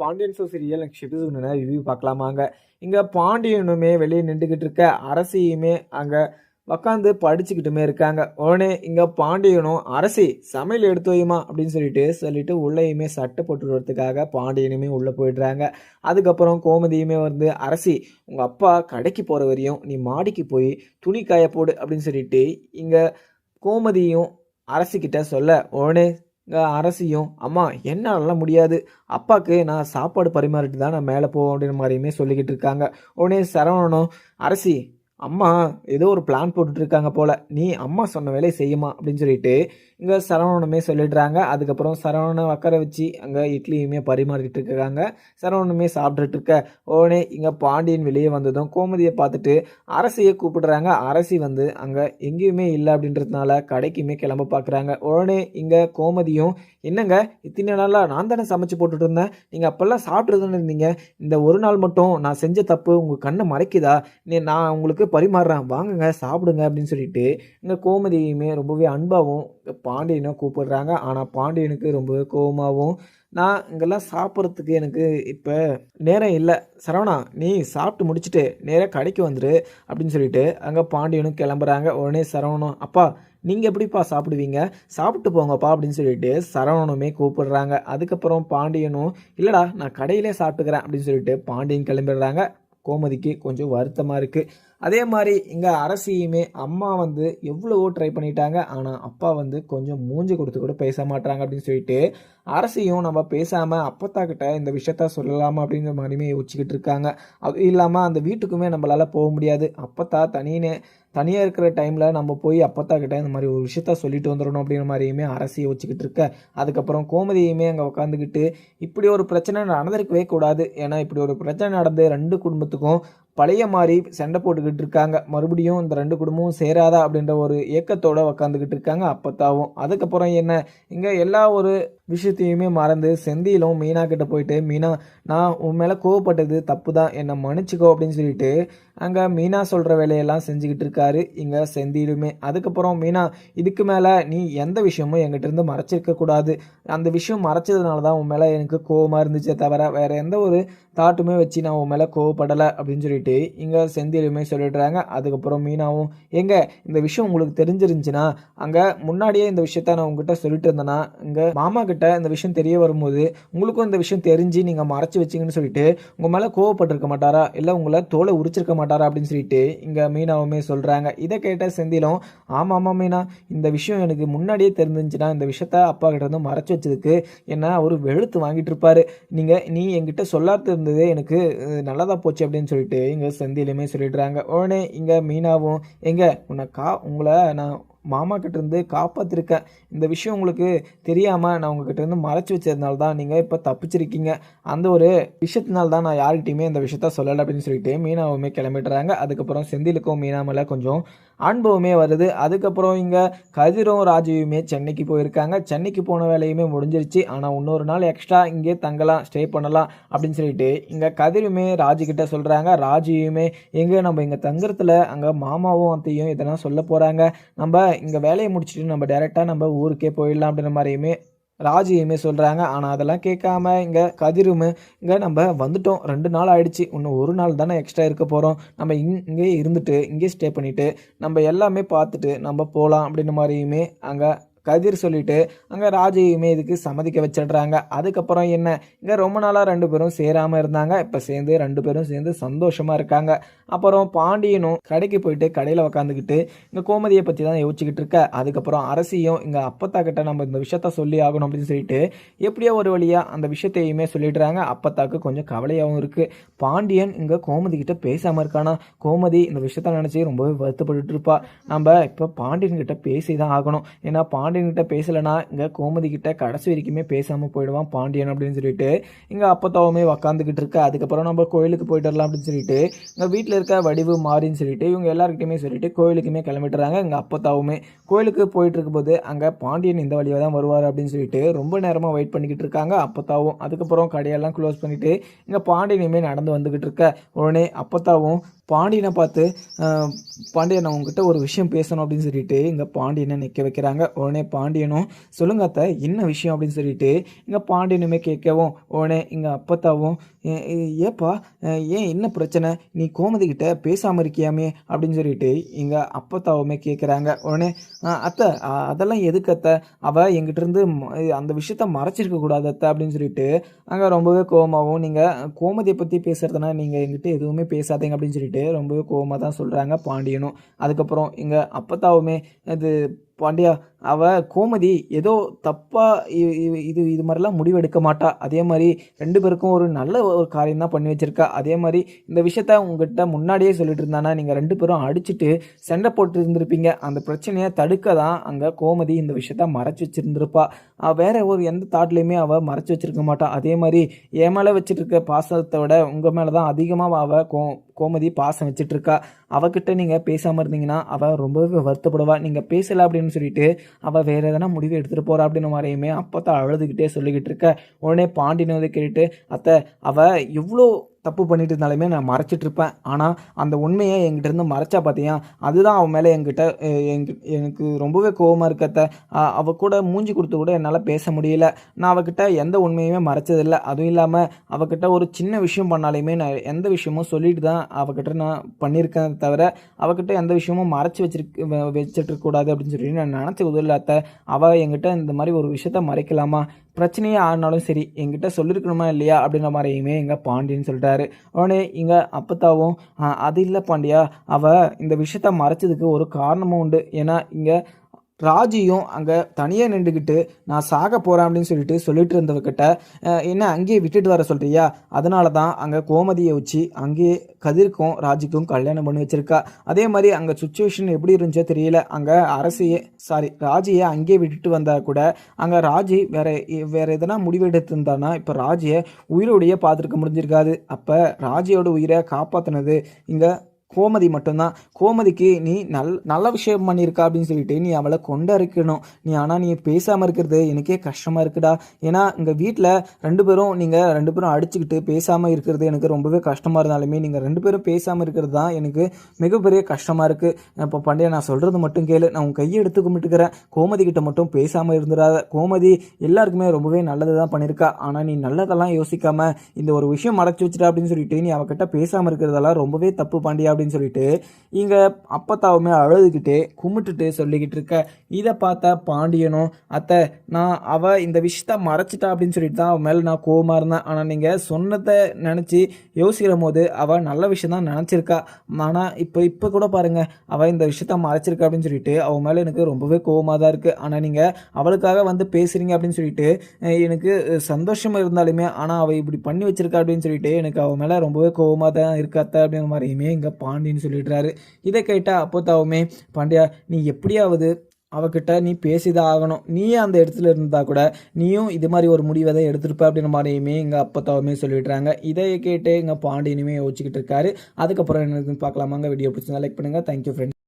Pandian show serial next episode review பார்க்கலாமாங்க. இங்க பாண்டியனுமே வெளியே நின்றுகிட்டு இருக்க, அரசியுமே அங்க உக்காந்து படிச்சுக்கிட்டுமே இருக்காங்க. உடனே இங்க பாண்டியனும் அரசி சமையல் எடுத்து வைமா அப்படின்னு சொல்லிட்டு உள்ளேயுமே சட்டை போட்டு வரதுக்காக பாண்டியனுமே உள்ள போயிடுறாங்க. அதுக்கப்புறம் கோமதியுமே வந்து அரசி உங்க அப்பா கடைக்கு போற வரையும் நீ மாடிக்கு போய் துணி காய போடு அப்படின்னு சொல்லிட்டு இங்க கோமதியும் அரசிக்கிட்ட சொல்ல, உடனே அரசியும் அம்மா என்னாலலாம் முடியாது, அப்பாக்கு நான் சாப்பாடு பரிமாறிட்டு தான் நான் மேலே போவேன் அப்படின்ற மாதிரியுமே சொல்லிக்கிட்டு இருக்காங்க. உடனே சரவணனும் அரசி அம்மா ஏதோ ஒரு பிளான் போட்டுட்டு இருக்காங்க போல, நீ அம்மா சொன்ன வேலையை செய்யுமா அப்படின்னு சொல்லிட்டு இங்கே சரவணனுமே சொல்லிடுறாங்க. அதுக்கப்புறம் சரவணனை உட்கார வச்சு அங்கே இட்லியுமே பரிமாறிட்டு இருக்காங்க. சரவணனுமே சாப்பிட்டுட்டு இருக்க, உடனே இங்கே பாண்டியன் வெளியே வந்ததும் கோமதியை பார்த்துட்டு அரசியை கூப்பிடுறாங்க. அரசி வந்து அங்கே எங்கேயுமே இல்லை அப்படின்றதுனால கடைக்குமே கிளம்ப பார்க்குறாங்க. உடனே இங்கே கோமதியும் என்னங்க இத்தனை நாளாக நான் தானே சமைச்சு போட்டுட்டு இருந்தேன், நீங்கள் அப்போல்லாம் சாப்பிட்டு தானே இருந்தீங்க, இந்த ஒரு நாள் மட்டும் நான் செஞ்ச தப்பு உங்கள் கண்ணை மறைக்குதா, நான் உங்களுக்கு பரிமாறுறேன் வாங்குங்க சாப்பிடுங்க அப்படின்னு சொல்லிட்டு இந்த கோமதியுமே ரொம்பவே அன்பாகவும் பாண்டியனை கூப்பிடுறாங்க. ஆனால் பாண்டியனுக்கு ரொம்பவே கோபமாகவும் நான் இங்கெல்லாம் சாப்பிட்றதுக்கு எனக்கு இப்போ நேரம் இல்லை, சரவணா நீ சாப்பிட்டு முடிச்சுட்டு நேராக கடைக்கு வந்துரு அப்படின்னு சொல்லிட்டு அங்கே பாண்டியனும் கிளம்புறாங்க. உடனே சரவணம் அப்பா நீங்கள் எப்படிப்பா சாப்பிடுவீங்க, சாப்பிட்டு போங்கப்பா அப்படின்னு சொல்லிட்டு சரவணனுமே கூப்பிடுறாங்க. அதுக்கப்புறம் பாண்டியனும் இல்லைடா நான் கடையிலே சாப்பிட்டுக்கிறேன் அப்படின்னு சொல்லிட்டு பாண்டியன் கிளம்பிடுறாங்க. கோமதிக்கு கொஞ்சம் வருத்தமாக இருக்குது. அதே மாதிரி இங்கே அரசியுமே அம்மா வந்து எவ்வளவோ ட்ரை பண்ணிட்டாங்க, ஆனால் அப்பா வந்து கொஞ்சம் மூஞ்சி கொடுத்து கூட பேச மாட்டாங்க அப்படின்னு சொல்லிட்டு அரசியும் நம்ம பேசாமல் அப்பத்தா கிட்ட இந்த விஷயத்த சொல்லலாமா அப்படிங்கிற மாதிரியுமே யோசிச்சுக்கிட்டு இருக்காங்க. அது இல்லாமல் அந்த வீட்டுக்குமே நம்மளால் போக முடியாது, அப்பத்தா தனியாக இருக்கிற டைமில் நம்ம போய் அப்பத்தா கிட்ட இந்த மாதிரி ஒரு விஷயத்த சொல்லிட்டு வந்துடணும் அப்படிங்கிற மாதிரியுமே அரசி யோசிச்சுக்கிட்டு இருக்க. அதுக்கப்புறம் கோமதியுமே அங்கே உட்காந்துக்கிட்டு இப்படி ஒரு பிரச்சனை நடந்திருக்கவே கூடாது, ஏன்னா இப்படி ஒரு பிரச்சனை நடந்து ரெண்டு குடும்பத்துக்கும் பழைய மாதிரி சண்டை போட்டுக்கிட்டு இருக்காங்க, மறுபடியும் இந்த ரெண்டு குடும்பமும் சேராதா அப்படின்ற ஒரு ஏக்கத்தோடு உக்காந்துக்கிட்டு இருக்காங்க அப்பத்தாவும். அதுக்கப்புறம் என்ன இங்கே எல்லா ஒரு விஷயத்தையுமே மறந்து செந்திலும் மீனா கிட்ட போயிட்டு மீனா நான் உன் மேலே கோவப்பட்டது தப்பு தான், என்னை மன்னிச்சிக்கோ அப்படின்னு சொல்லிட்டு அங்கே மீனா சொல்கிற வேலையெல்லாம் செஞ்சுக்கிட்டு இருக்காரு இங்கே செந்திலுமே. அதுக்கப்புறம் மீனா இதுக்கு மேலே நீ எந்த விஷயமும் என்கிட்ட இருந்து மறைச்சிருக்க கூடாது, அந்த விஷயம் மறைச்சதுனால தான் உன் மேலே எனக்கு கோவமாக இருந்துச்சே தவிர வேறு எந்த ஒரு தாட்டுமே வச்சு நான் உன் மேலே கோவப்படலை அப்படின்னு சொல்லிட்டு இங்கே செந்திலுமே சொல்லிடுறாங்க. அதுக்கப்புறம் மீனாவும் எங்க இந்த விஷயம் உங்களுக்கு தெரிஞ்சிருந்துச்சுன்னா அங்கே முன்னாடியே இந்த விஷயத்த நான் உங்ககிட்ட சொல்லிட்டு இருந்தேன்னா இங்கே மாமா கிட்ட இந்த விஷயம் தெரிய வரும்போது உங்களுக்கும் இந்த விஷயம் தெரிஞ்சு நீங்கள் மறைச்சி வச்சிங்கன்னு சொல்லிட்டு உங்கள் மேலே கோவப்பட்டிருக்க மாட்டாரா, இல்லை உங்களை தோலை உரிச்சிருக்க மாட்டாரா அப்படின்னு சொல்லிட்டு இங்கே மீனாவுமே சொல்கிறாங்க. இதை கேட்ட செந்திலும் ஆமாம் மீனா இந்த விஷயம் எனக்கு முன்னாடியே தெரிஞ்சிருந்துச்சுன்னா இந்த விஷயத்த அப்பா கிட்ட இருந்து மறைச்சி வச்சதுக்கு என்ன அவர் வெளுத்து வாங்கிட்டு இருப்பாரு, நீ என்கிட்ட சொல்லாது இருந்ததே எனக்கு நல்லதாக போச்சு அப்படின்னு சொல்லிட்டு இங்கே செந்திலுமே சொல்லிடுறாங்க. உடனே இங்கே மீனாவும் உங்களை நான் மாமா கிட்டேருந்து காப்பாற்றிருக்கேன், இந்த விஷயம் உங்களுக்கு தெரியாமல் நான் உங்ககிட்ட மறைச்சி வச்சதுனால தான் நீங்கள் இப்போ தப்பிச்சிருக்கீங்க, அந்த ஒரு விஷயத்தினால தான் நான் யார்கிட்டையுமே இந்த விஷயத்த சொல்லலை அப்படின்னு சொல்லிட்டு மீனாவுமே கிளம்பிடுறாங்க. அதுக்கப்புறம் செந்திலுக்கும் மீனா மேலே கொஞ்சம் அனுபவமே வருது. அதுக்கப்புறம் இங்கே கதிரும் ராஜுவுமே சென்னைக்கு போயிருக்காங்க. சென்னைக்கு போன வேலையுமே முடிஞ்சிருச்சு, ஆனால் இன்னொரு நாள் எக்ஸ்ட்ரா இங்கே தங்கலாம் ஸ்டே பண்ணலாம் அப்படின்னு சொல்லிட்டு இங்கே கதிருமே ராஜுக்கிட்ட சொல்கிறாங்க. ராஜுவுமே நம்ம இங்கே தங்குறதுல அங்கே மாமாவும் அத்தையும் இதெல்லாம் சொல்ல போகிறாங்க, நம்ம இங்கே வேலையை முடிச்சுட்டு நம்ம டைரெக்டாக நம்ம ஊருக்கே போயிடலாம் அப்படின்ற மாதிரியுமே ராஜியுமே சொல்கிறாங்க. ஆனால் அதெல்லாம் கேட்காம இங்கே கதிருமே நம்ம வந்துட்டோம், 2 நாள் ஆயிடுச்சு, இன்னும் ஒரு நாள் தானே எக்ஸ்ட்ரா இருக்க போகிறோம், நம்ம இங்கே இருந்துட்டு இங்கே ஸ்டே பண்ணிவிட்டு நம்ம எல்லாமே பார்த்துட்டு நம்ம போகலாம் அப்படின்ற மாதிரியுமே அங்கே கதிர் சொல்லிட்டு அங்கே ராஜையுமே இதுக்கு சம்மதிக்க வச்சிடுறாங்க. அதுக்கப்புறம் என்ன இங்கே ரொம்ப நாளாக 2 பேரும் சேராமல் இருந்தாங்க, இப்போ சேர்ந்து 2 பேரும் சேர்ந்து சந்தோஷமாக இருக்காங்க. அப்புறம் பாண்டியனும் கடைக்கு போயிட்டு கடையில் உக்காந்துக்கிட்டு இங்கே கோமதியை பற்றி தான் யோசிச்சுக்கிட்டு இருக்க. அதுக்கப்புறம் அரசியும் இங்கே அப்பத்தா கிட்ட நம்ம இந்த விஷயத்த சொல்லி ஆகணும் அப்படின்னு சொல்லிட்டு எப்படியோ ஒரு வழியாக அந்த விஷயத்தையுமே சொல்லிடுறாங்க. அப்பத்தாக்கு கொஞ்சம் கவலையாகவும் இருக்குது, பாண்டியன் இங்கே கோமதி கிட்ட பேசாமல் இருக்கானா, கோமதி இந்த விஷயத்த நினச்சி ரொம்பவே வருத்தப்பட்டு இருப்பா, நம்ம இப்போ பாண்டியன் கிட்ட பேசி தான் ஆகணும், ஏன்னா பாண்டியன் கிட்ட பேசலைன்னா இங்கே கோமதி கிட்ட கடைசி வரைக்குமே பேசாமல் போயிடுவான் பாண்டியன் அப்படின்னு சொல்லிட்டு இங்கே அப்பத்தாவுமே உக்காந்துக்கிட்டு இருக்க. அதுக்கப்புறம் நம்ம கோயிலுக்கு போயிட்டு வரலாம் அப்படின்னு சொல்லிட்டு இங்கே வீட்டில் இருக்க வடிவு மாறின்னு சொல்லிட்டு இவங்க எல்லாருக்கிட்டையுமே சொல்லிட்டு கோயிலுக்குமே கிளம்பிட்டுறாங்க. இங்கே அப்பத்தாவுமே கோயிலுக்கு போயிட்டு இருக்கும்போது அங்கே பாண்டியன் இந்த வழியாக தான் வருவார் அப்படின்னு சொல்லிட்டு ரொம்ப நேரமாக வெயிட் பண்ணிக்கிட்டு இருக்காங்க அப்பத்தாவும். அதுக்கப்புறம் கடையெல்லாம் க்ளோஸ் பண்ணிட்டு இங்கே பாண்டியனுமே நடந்து வந்துக்கிட்டு இருக்க. உடனே அப்பத்தாவும் பாண்டியனை பார்த்து பாண்டியன் நான் உங்ககிட்ட ஒரு விஷயம் பேசணும் அப்படின்னு சொல்லிட்டு இங்கே பாண்டியனை நிற்க வைக்கிறாங்க. உடனே பாண்டியனும் சொல்லுங்க அத்தை என்ன விஷயம் அப்படின்னு சொல்லிட்டு இங்கே பாண்டியனுமே கேட்கவும் உடனே இங்கே அப்பத்தாவும் ஏப்பா ஏன் என்ன பிரச்சனை நீ கோமதி கிட்ட பேசாமல் இருக்கியாமே அப்படின்னு சொல்லிட்டு இங்கே அப்பத்தாவுமே கேட்குறாங்க. உடனே அத்தை அதெல்லாம் எதுக்கு அத்தை அவள் எங்கிட்ட இருந்து அந்த விஷயத்த மறைச்சிருக்க கூடாது அத்தை அப்படின்னு சொல்லிட்டு அங்கே ரொம்பவே கோவமாகவும் நீங்கள் கோமதியை பற்றி பேசுகிறதுனா நீங்கள் எங்கிட்ட எதுவுமே பேசாதீங்க அப்படின்னு சொல்லிட்டு ரொம்பவே கோவமாக தான் சொல்கிறாங்க பாண்டியனும். அதுக்கப்புறம் இங்கே அப்பத்தாவுமே இது பாண்டியா கோமதி ஏதோ தப்பாக இது மாதிரிலாம் முடிவெடுக்க மாட்டா, அதே மாதிரி 2 பேருக்கும் ஒரு நல்ல ஒரு காரியம் தான் பண்ணி வச்சிருக்கா. அதே மாதிரி இந்த விஷயத்த உங்ககிட்ட முன்னாடியே சொல்லிட்டு இருந்தானா நீங்கள் 2 பேரும் அடிச்சுட்டு சண்டை போட்டு இருந்திருப்பீங்க. அந்த பிரச்சனையை தடுக்க தான் அங்கே கோமதி இந்த விஷயத்த மறைச்சி வச்சிருந்திருப்பா. வேற ஒரு எந்த தாட்லையுமே அவள் மறைச்சி வச்சிருக்க மாட்டாள். அதே மாதிரி என் மேலே வச்சுட்டு இருக்க பாசத்தை விட உங்கள் மேலே தான் அதிகமாக அவள் கோமதி பாசம் வச்சிட்ருக்கா. அவகிட்ட நீங்கள் பேசாமல் இருந்தீங்கன்னா அவள் ரொம்பவே வருத்தப்படுவா. நீங்கள் பேசலை அப்படின்னு சொல்லிட்டு அவள் வேறு எதனா முடிவு எடுத்துகிட்டு போகிறா அப்படின்னு மாதிரியுமே அப்போ தான் அழுதுகிட்டே சொல்லிக்கிட்டு இருக்க. உடனே பாண்டியன் வந்து கேட்டுட்டு அத்தை அவள் எவ்வளோ தப்பு பண்ணிட்டு இருந்தாலுமே நான் மறைச்சிட்டு இருப்பேன், ஆனால் அந்த உண்மையை என்கிட்ட இருந்து மறைச்சா பார்த்தியா அதுதான் அவன் மேலே எனக்கு ரொம்பவே கோபமாக இருக்கத்த. அவள் கூட மூஞ்சி கொடுத்து கூட என்னால் பேச முடியல. நான் அவகிட்ட எந்த உண்மையுமே மறைச்சதில்லை. அதுவும் இல்லாமல் அவகிட்ட ஒரு சின்ன விஷயம் பண்ணாலுமே நான் எந்த விஷயமும் சொல்லிட்டு தான் அவகிட்ட நான் பண்ணியிருக்கேன் தவிர அவகிட்ட எந்த விஷயமும் மறைச்சி வச்சிருக்கக்கூடாது அப்படின்னு சொல்லி நான் நினச்ச உதவில்லாத்த. அவள் என்கிட்ட இந்த மாதிரி ஒரு விஷயத்த மறைக்கலாமா, பிரச்சனையே ஆனாலும் சரி என்கிட்ட சொல்லியிருக்கணுமா இல்லையா அப்படின்ற மாதிரியுமே எங்கள் பாண்டியன்னு சொல்லிட்டாரு. உடனே இங்கே அப்பத்தாவும் அது இல்லை பாண்டியா அவள் இந்த விஷயத்த மறைச்சதுக்கு ஒரு காரணமும் உண்டு. ஏன்னா இங்கே ராஜியும் அங்கே தனியாக நின்றுக்கிட்டு நான் சாக போகிறேன் அப்படின்னு சொல்லிட்டு இருந்தவர்கிட்ட என்ன அங்கேயே விட்டுட்டு வர சொல்கிறியா, அதனால தான் அங்கே கோமதியை வச்சு அங்கேயே கதிர்க்கும் ராஜிக்கும் கல்யாணம் பண்ணி வச்சுருக்கா. அதே மாதிரி அங்கே சுச்சுவேஷன் எப்படி இருந்துச்சோ தெரியல, அங்கே ராஜியை அங்கேயே விட்டுட்டு வந்தால் கூட அங்கே ராஜி வேற எதனா முடிவு எடுத்திருந்தானா இப்போ ராஜியை உயிரோடையே பார்த்துருக்க முடிஞ்சிருக்காது. அப்போ ராஜியோட உயிரை காப்பாற்றினது இங்கே கோமதி மட்டும்தான். கோமதிக்கு நீ நல்ல விஷயம் பண்ணியிருக்கா அப்படின்னு சொல்லிட்டு நீ அவளை கொண்டறிக்கணும். ஆனால் நீ பேசாமல் இருக்கிறது எனக்கே கஷ்டமாக இருக்குடா. ஏன்னா இங்கே வீட்டில் நீங்கள் 2 பேரும் அடிச்சுக்கிட்டு பேசாமல் இருக்கிறது எனக்கு ரொம்பவே கஷ்டமாக இருந்தாலுமே நீங்கள் 2 பேரும் பேசாமல் இருக்கிறது தான் எனக்கு மிகப்பெரிய கஷ்டமாக இருக்குது. இப்போ பண்டைய நான் சொல்கிறது மட்டும் கேளு, நான் உன் கையை எடுத்து கும்பிட்டுக்கிறேன், கோமதி கிட்ட மட்டும் பேசாமல் இருந்துடாத. கோமதி எல்லாருக்குமே ரொம்பவே நல்லது தான் பண்ணியிருக்கா, ஆனால் நீ நல்லதெல்லாம் யோசிக்காமல் இந்த ஒரு விஷயம் மறைச்சி வச்சுட்டா அப்படின்னு சொல்லிட்டு நீ அவகிட்ட பேசாமல் இருக்கிறதெல்லாம் ரொம்பவே தப்பு பாண்டியா அப்படின்னு சொல்லிட்டு இங்க அப்பத்தாவுமே அழுதுகிட்டே கும்பிட்டுட்டு சொல்லிக்கிட்டு இருக்க. இதை பார்த்த பாண்டியனும் அத்தை நான் அவ இந்த விஷயத்த மறைச்சிட்டா அப்படின்னு சொல்லிட்டு தான் அவன் மேலே நான் கோவமாக இருந்தேன். ஆனால் நீங்கள் சொன்னதை நினச்சி யோசிக்கிற போது அவள் நல்ல விஷயம் தான் நினச்சிருக்கா. ஆனால் இப்போ கூட பாருங்க அவள் இந்த விஷயத்த மறைச்சிருக்கா அப்படின்னு சொல்லிட்டு அவன் மேலே எனக்கு ரொம்பவே கோவமாக தான் இருக்குது. ஆனால் நீங்கள் அவளுக்காக வந்து பேசுகிறீங்க அப்படின்னு சொல்லிட்டு எனக்கு சந்தோஷமாக இருந்தாலுமே ஆனால் அவள் இப்படி பண்ணி வச்சிருக்கா அப்படின்னு சொல்லிட்டு எனக்கு அவன் மேலே ரொம்பவே கோவமாக தான் இருக்காத்த அப்படிங்கிற மாதிரியுமே இங்கே பாண்டியன்னு சொல்லிடுறாரு. இதை கேட்டால் அப்போத்தாவுமே பாண்டியா நீ எப்படியாவது அவகிட்ட நீ பேசிதான் ஆகணும், நீயே அந்த இடத்துல இருந்தா கூட நீயும் இது மாதிரி ஒரு முடிவை தான் எடுத்திருப்ப அப்படின்ற மாதிரியுமே இங்கே அப்போத்தாவுமே சொல்லிடுறாங்க. இதை கேட்டு இங்கே பாண்டியனுமே யோசிச்சுக்கிட்டு இருக்காரு. அதுக்கப்புறம் என்ன பார்க்கலாமாங்க. வீடியோ பிடிச்சிருந்தா லைக் பண்ணுங்கள். Thank you friends.